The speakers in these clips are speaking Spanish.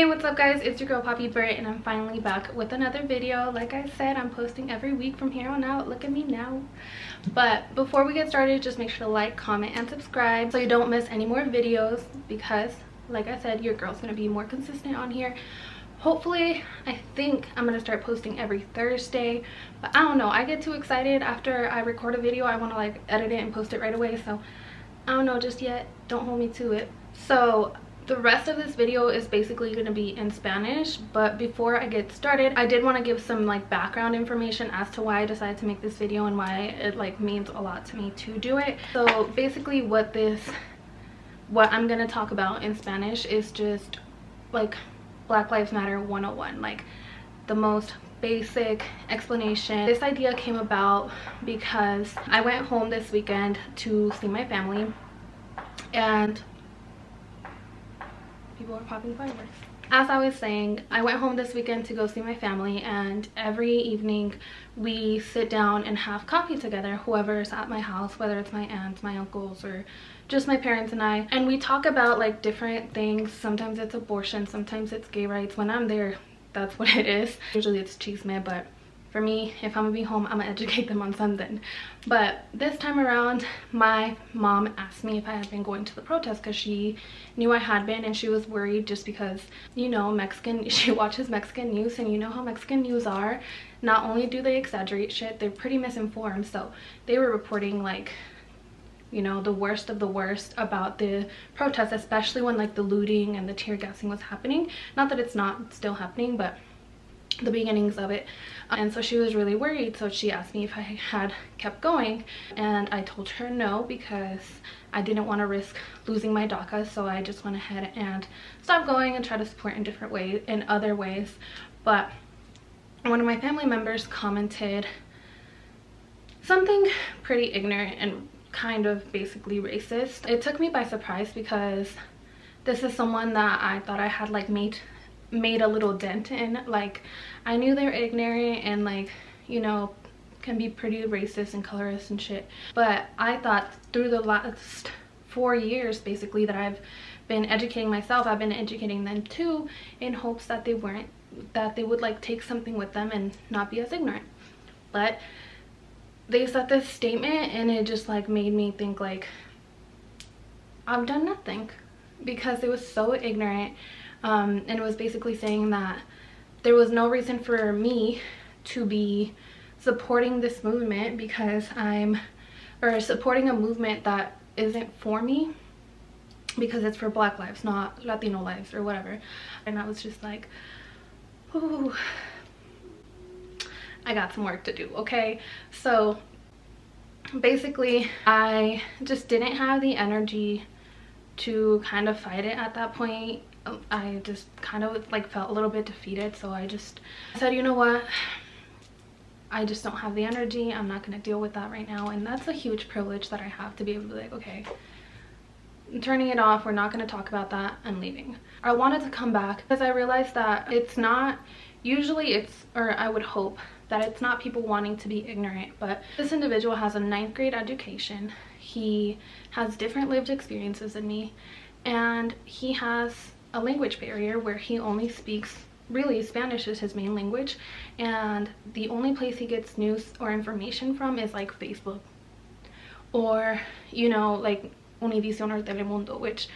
Hey, what's up guys, it's your girl Papi Brit and I'm finally back with another video. Like I said, I'm posting every week from here on out. Look at me now. But before we get started, just make sure to like, comment, and subscribe so you don't miss any more videos, because like I said, your girl's gonna be more consistent on here. Hopefully, I think I'm gonna start posting every Thursday, but I don't know, I get too excited after I record a video. I want to like edit it and post it right away, so I don't know just yet. Don't hold me to it. So the rest of this video is basically going to be in Spanish, but before I get started, I did want to give some like background information as to why I decided to make this video and why it like means a lot to me to do it. So basically what I'm going to talk about in Spanish is just like Black Lives Matter 101, like the most basic explanation. This idea came about because I went home this weekend to see my family, and people are popping fireworks. As I was saying, I went home this weekend to go see my family, and every evening we sit down and have coffee together, whoever's at my house, whether it's my aunts, my uncles, or just my parents and I, and we talk about like different things. Sometimes it's abortion, sometimes it's gay rights. When I'm there, that's what it is. Usually it's chisme, but for me, if I'm gonna be home, I'm gonna educate them on something. But this time around, my mom asked me if I had been going to the protest, because she knew I had been, and she was worried just because, you know, she watches Mexican news, and you know how Mexican news are. Not only do they exaggerate shit, they're pretty misinformed. So they were reporting like, you know, the worst of the worst about the protests, especially when like the looting and the tear gassing was happening. Not that it's not still happening, but the beginnings of it. And so she was really worried, so she asked me if I had kept going, and I told her no, because I didn't want to risk losing my DACA. So I just went ahead and stopped going and tried to support in different ways, in other ways. But one of my family members commented something pretty ignorant and kind of basically racist. It took me by surprise, because this is someone that I thought I had like made a little dent in. Like, I knew they were ignorant and like, you know, can be pretty racist and colorist and shit, but I thought through the last 4 years basically that I've been educating myself, I've been educating them too, in hopes that they would like take something with them and not be as ignorant. But they said this statement, and it just like made me think like I've done nothing, because it was so ignorant. And it was basically saying that there was no reason for me to be supporting this movement, because supporting a movement that isn't for me, because it's for Black lives, not Latino lives or whatever. And I was just like, ooh, I got some work to do, okay? So basically I just didn't have the energy to kind of fight it at that point. I just kind of like felt a little bit defeated, so I said, you know what, I just don't have the energy. I'm not going to deal with that right now. And that's a huge privilege that I have, to be able to be like, okay, I'm turning it off, we're not going to talk about that, I'm leaving. I wanted to come back because I realized that it's not, usually it's, or I would hope that it's not people wanting to be ignorant, but this individual has a 9th grade education. He has different lived experiences than me, and he has a language barrier where he only speaks, really Spanish is his main language, and the only place he gets news or information from is like Facebook, or, you know, like Univision or Telemundo, which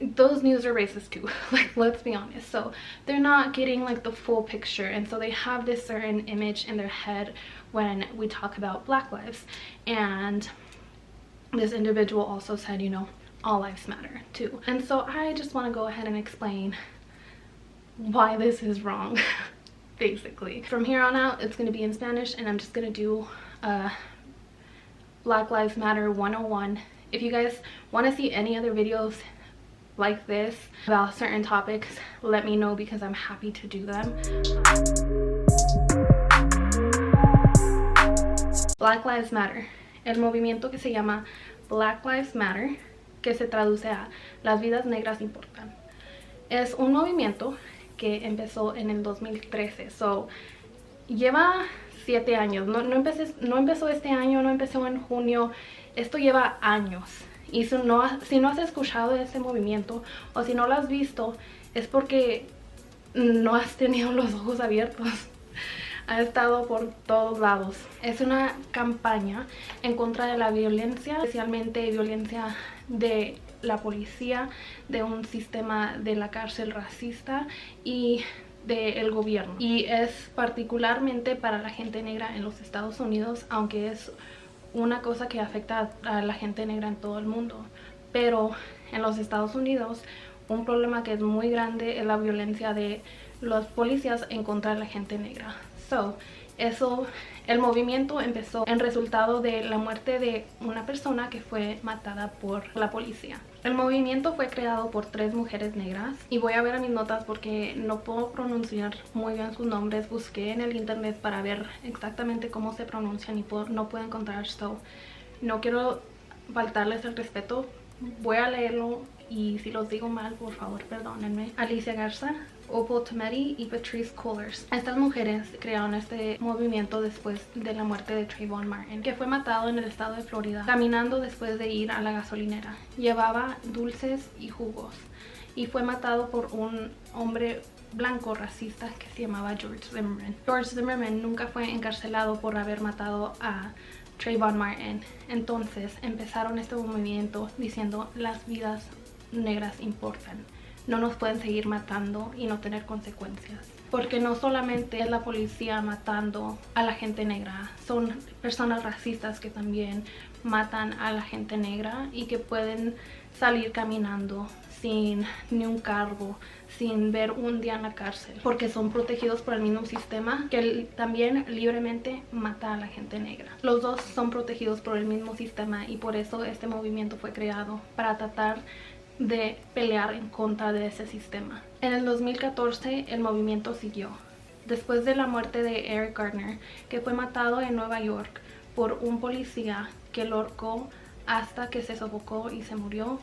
those news are racist too. Like, let's be honest. So they're not getting like the full picture, and so they have this certain image in their head when we talk about Black lives. And this individual also said, you know, all lives matter too. And so I just want to go ahead and explain why this is wrong. Basically, from here on out it's going to be in Spanish, and I'm just going to do Black Lives Matter 101. If you guys want to see any other videos like this about certain topics, let me know, because I'm happy to do them. Black Lives Matter, el movimiento que se llama Black Lives Matter, que se traduce a Las Vidas Negras Importan. Es un movimiento que empezó en el 2013, so lleva 7 años. No empezó este año, no empezó en junio, esto lleva años. Y si no has escuchado de este movimiento, o si no lo has visto, es porque no has tenido los ojos abiertos. Ha estado por todos lados. Es una campaña en contra de la violencia, especialmente violencia de la policía, de un sistema de la cárcel racista y del gobierno. Y es particularmente para la gente negra en los Estados Unidos, aunque es una cosa que afecta a la gente negra en todo el mundo. Pero en los Estados Unidos, un problema que es muy grande es la violencia de los policías en contra de la gente negra. El movimiento empezó en resultado de la muerte de una persona que fue matada por la policía. El movimiento fue creado por 3 mujeres negras y voy a ver a mis notas porque no puedo pronunciar muy bien sus nombres. Busqué en el internet para ver exactamente cómo se pronuncian y no puedo encontrar. No quiero faltarles el respeto. Voy a leerlo y si los digo mal, por favor, perdónenme. Alicia Garza, Opal Tometi y Patrice Cullors. Estas mujeres crearon este movimiento después de la muerte de Trayvon Martin, que fue matado en el estado de Florida caminando después de ir a la gasolinera. Llevaba dulces y jugos y fue matado por un hombre blanco racista que se llamaba George Zimmerman. George Zimmerman nunca fue encarcelado por haber matado a Trayvon Martin. Entonces empezaron este movimiento diciendo: las vidas negras importan. No nos pueden seguir matando y no tener consecuencias. Porque no solamente es la policía matando a la gente negra, son personas racistas que también matan a la gente negra y que pueden salir caminando sin ni un cargo, sin ver un día en la cárcel, porque son protegidos por el mismo sistema que también libremente mata a la gente negra. Los dos son protegidos por el mismo sistema y por eso este movimiento fue creado, para tratar de pelear en contra de ese sistema. En el 2014 el movimiento siguió. Después de la muerte de Eric Garner, que fue matado en Nueva York por un policía que lo ahorcó hasta que se sofocó y se murió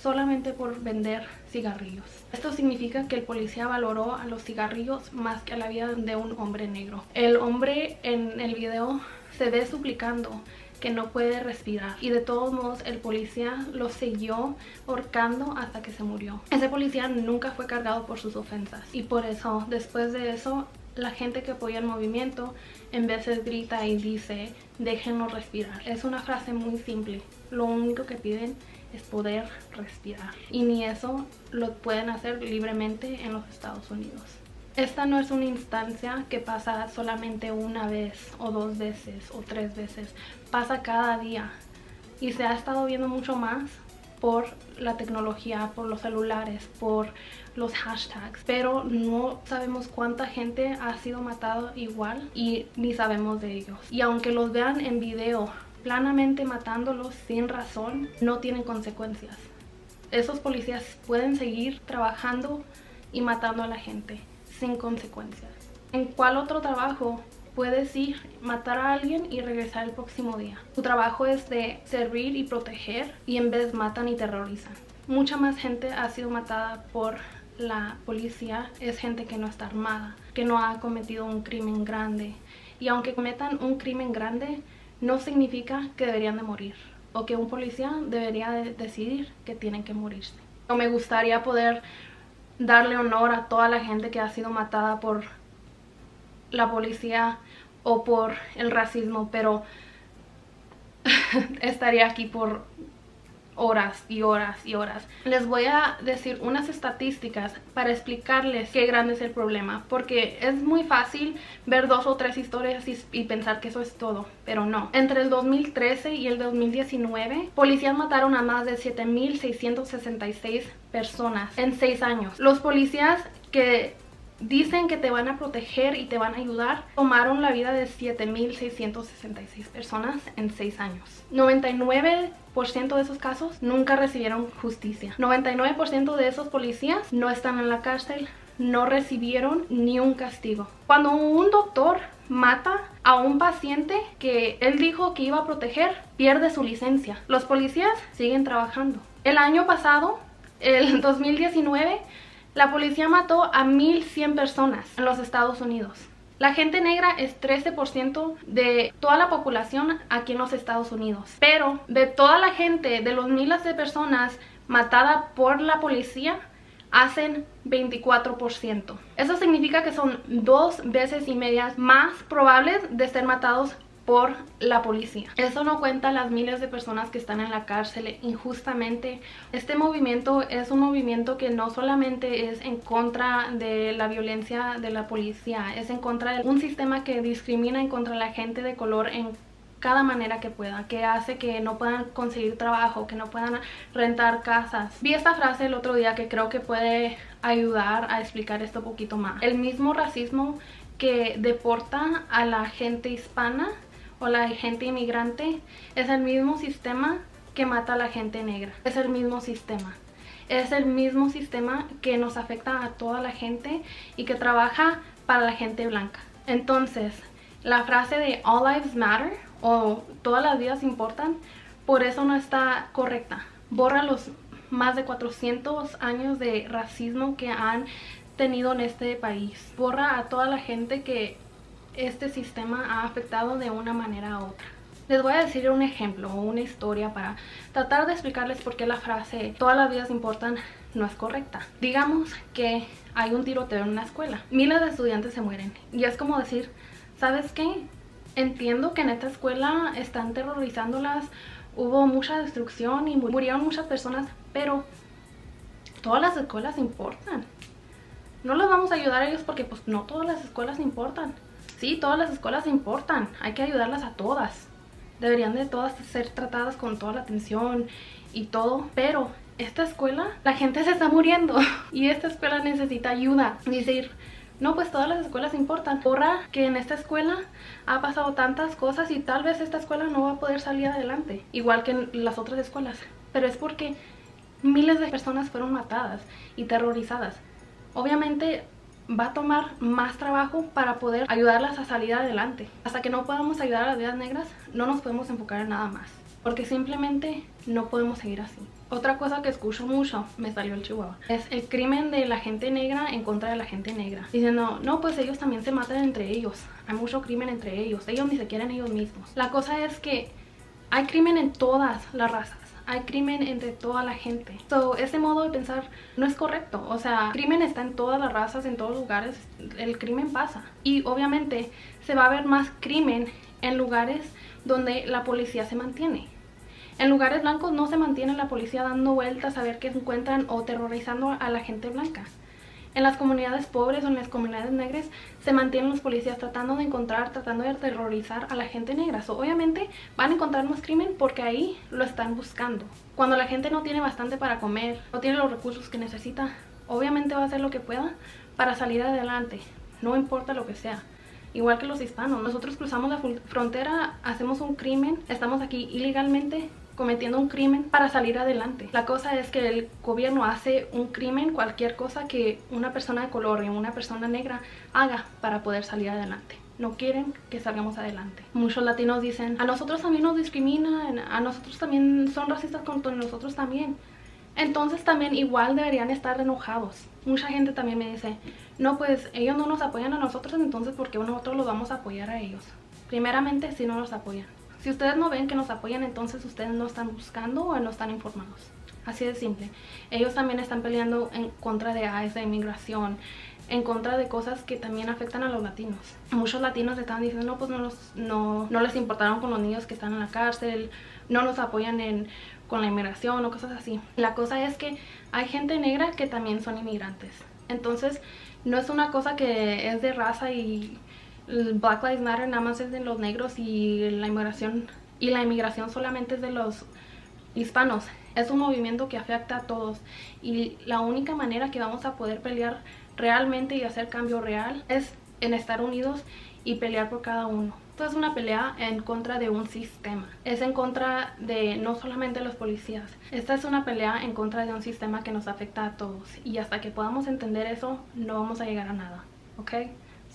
solamente por vender cigarrillos. Esto significa que el policía valoró a los cigarrillos más que a la vida de un hombre negro. El hombre en el video se ve suplicando que no puede respirar y de todos modos el policía lo siguió ahorcando hasta que se murió. Ese policía nunca fue cargado por sus ofensas y por eso, después de eso, la gente que apoya el movimiento en veces grita y dice: déjenlo respirar. Es una frase muy simple. Lo único que piden es poder respirar y ni eso lo pueden hacer libremente en los Estados Unidos. Esta no es una instancia que pasa solamente una vez o 2 veces o 3 veces, pasa cada día y se ha estado viendo mucho más por la tecnología, por los celulares, por los hashtags, pero no sabemos cuánta gente ha sido matada igual y ni sabemos de ellos. Y aunque los vean en video planamente matándolos sin razón, no tienen consecuencias. Esos policías pueden seguir trabajando y matando a la gente sin consecuencias. ¿En cuál otro trabajo puedes ir, matar a alguien y regresar el próximo día? Tu trabajo es de servir y proteger y en vez matan y terrorizan. Mucha más gente ha sido matada por la policía, es gente que no está armada, que no ha cometido un crimen grande. Y aunque cometan un crimen grande, no significa que deberían de morir o que un policía debería de decidir que tienen que morirse. No me gustaría poder darle honor a toda la gente que ha sido matada por la policía o por el racismo, pero estaría aquí por horas y horas y horas. Les voy a decir unas estadísticas para explicarles qué grande es el problema, porque es muy fácil ver 2 o 3 historias y pensar que eso es todo, pero no. Entre el 2013 y el 2019, policías mataron a más de 7,666 personas en 6 años. Los policías que dicen que te van a proteger y te van a ayudar tomaron la vida de 7,666 personas en 6 años. 99% de esos casos nunca recibieron justicia. 99% de esos policías no están en la cárcel, no recibieron ni un castigo. Cuando un doctor mata a un paciente que él dijo que iba a proteger, pierde su licencia. Los policías siguen trabajando. El año pasado, el 2019, la policía mató a 1,100 personas en los Estados Unidos. La gente negra es 13% de toda la población aquí en los Estados Unidos. Pero de toda la gente, de los miles de personas matadas por la policía, hacen 24%. Eso significa que son 2 veces y media más probables de ser matados por la policía. Eso no cuenta las miles de personas que están en la cárcel injustamente. Este movimiento es un movimiento que no solamente es en contra de la violencia de la policía, es en contra de un sistema que discrimina en contra de la gente de color en cada manera que pueda, que hace que no puedan conseguir trabajo, que no puedan rentar casas. Vi esta frase el otro día que creo que puede ayudar a explicar esto un poquito más. El mismo racismo que deporta a la gente hispana o la gente inmigrante es el mismo sistema que mata a la gente negra. Es el mismo sistema. Es el mismo sistema que nos afecta a toda la gente y que trabaja para la gente blanca. Entonces, la frase de All Lives Matter o todas las vidas importan, por eso no está correcta. Borra los más de 400 años de racismo que han tenido en este país. Borra a toda la gente que este sistema ha afectado de una manera u otra. Les voy a decir un ejemplo o una historia para tratar de explicarles por qué la frase todas las vidas importan no es correcta. Digamos que hay un tiroteo en una escuela. Miles de estudiantes se mueren. Y es como decir, ¿sabes qué? Entiendo que en esta escuela están terrorizándolas, hubo mucha destrucción y murieron muchas personas, pero todas las escuelas importan. No les vamos a ayudar a ellos porque pues no todas las escuelas importan. Sí, todas las escuelas importan, hay que ayudarlas a todas. Deberían de todas ser tratadas con toda la atención y todo, pero esta escuela, la gente se está muriendo y esta escuela necesita ayuda. Decir, no, pues todas las escuelas importan. Borra que en esta escuela ha pasado tantas cosas y tal vez esta escuela no va a poder salir adelante, igual que en las otras escuelas. Pero es porque miles de personas fueron matadas y terrorizadas. Obviamente va a tomar más trabajo para poder ayudarlas a salir adelante. Hasta que no podamos ayudar a las vidas negras, no nos podemos enfocar en nada más, porque simplemente no podemos seguir así. Otra cosa que escucho mucho, me salió el chihuahua, es el crimen de la gente negra en contra de la gente negra. Diciendo, no, pues ellos también se matan entre ellos, hay mucho crimen entre ellos ni se quieren ellos mismos. La cosa es que hay crimen en todas las razas. Hay crimen entre toda la gente. Ese modo de pensar no es correcto. O sea, crimen está en todas las razas, en todos lugares. El crimen pasa. Y obviamente se va a ver más crimen en lugares donde la policía se mantiene. En lugares blancos no se mantiene la policía dando vueltas a ver qué encuentran o terrorizando a la gente blanca. En las comunidades pobres o en las comunidades negras se mantienen los policías tratando de encontrar, tratando de aterrorizar a la gente negra. Obviamente van a encontrar más crimen porque ahí lo están buscando. Cuando la gente no tiene bastante para comer, no tiene los recursos que necesita, obviamente va a hacer lo que pueda para salir adelante, no importa lo que sea. Igual que los hispanos, nosotros cruzamos la frontera, hacemos un crimen, estamos aquí ilegalmente cometiendo un crimen para salir adelante. La cosa es que el gobierno hace un crimen, cualquier cosa que una persona de color y una persona negra haga para poder salir adelante. No quieren que salgamos adelante. Muchos latinos dicen, a nosotros también nos discriminan, a nosotros también son racistas contra nosotros también. Entonces también igual deberían estar enojados. Mucha gente también me dice, no, pues ellos no nos apoyan a nosotros, entonces ¿por qué nosotros los vamos a apoyar a ellos? Primeramente, si no nos apoyan. Si ustedes no ven que nos apoyan, entonces ustedes no están buscando o no están informados. Así de simple. Ellos también están peleando en contra de esa inmigración, en contra de cosas que también afectan a los latinos. Muchos latinos estaban diciendo, no, pues no les importaron con los niños que están en la cárcel, no nos apoyan con la inmigración o cosas así. La cosa es que hay gente negra que también son inmigrantes. Entonces, no es una cosa que es de raza y Black Lives Matter nada más es de los negros y la inmigración solamente es de los hispanos. Es un movimiento que afecta a todos y la única manera que vamos a poder pelear realmente y hacer cambio real es en estar unidos y pelear por cada uno. Esto es una pelea en contra de un sistema, es en contra de no solamente los policías. Esta es una pelea en contra de un sistema que nos afecta a todos y hasta que podamos entender eso no vamos a llegar a nada, ¿ok?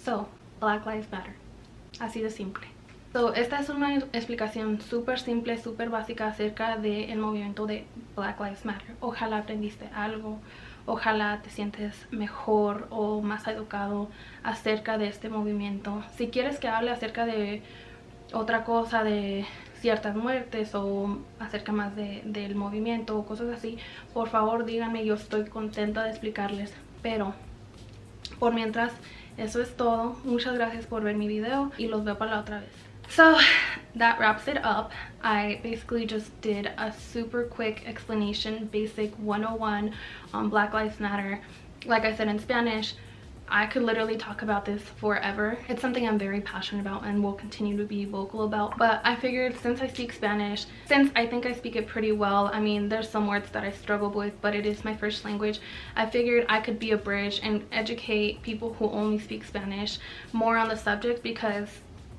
So, Black Lives Matter. Así de simple. Esta es una explicación súper simple, súper básica acerca del movimiento de Black Lives Matter. Ojalá aprendiste algo, ojalá te sientes mejor o más educado acerca de este movimiento. Si quieres que hable acerca de otra cosa, de ciertas muertes o acerca más del movimiento o cosas así, por favor díganme, yo estoy contenta de explicarles. Pero por mientras, eso es todo. Muchas gracias por ver mi video y los veo para la otra vez. So that wraps it up. I basically just did a super quick explanation, basic 101 on Black Lives Matter. Like I said in Spanish, I could literally talk about this forever. It's something I'm very passionate about and will continue to be vocal about. But I figured since I speak Spanish, since I think I speak it pretty well, I mean, there's some words that I struggle with, but it is my first language. I figured I could be a bridge and educate people who only speak Spanish more on the subject, because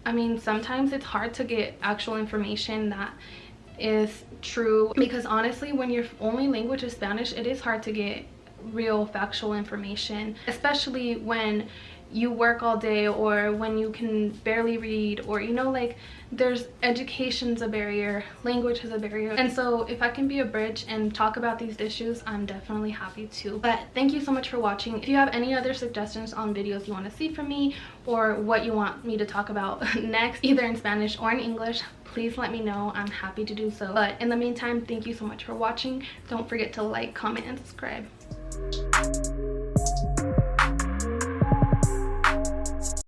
I mean, sometimes it's hard to get actual information that is true, because honestly, when your only language is Spanish, it is hard to get real factual information, especially when you work all day or when you can barely read, or you know, like, there's education's a barrier, language is a barrier. And so if I can be a bridge and talk about these issues, I'm definitely happy to. But thank you so much for watching. If you have any other suggestions on videos you want to see from me, or what you want me to talk about next, either in Spanish or in English, please let me know. I'm happy to do so. But in the meantime, thank you so much for watching. Don't forget to like, comment, and subscribe.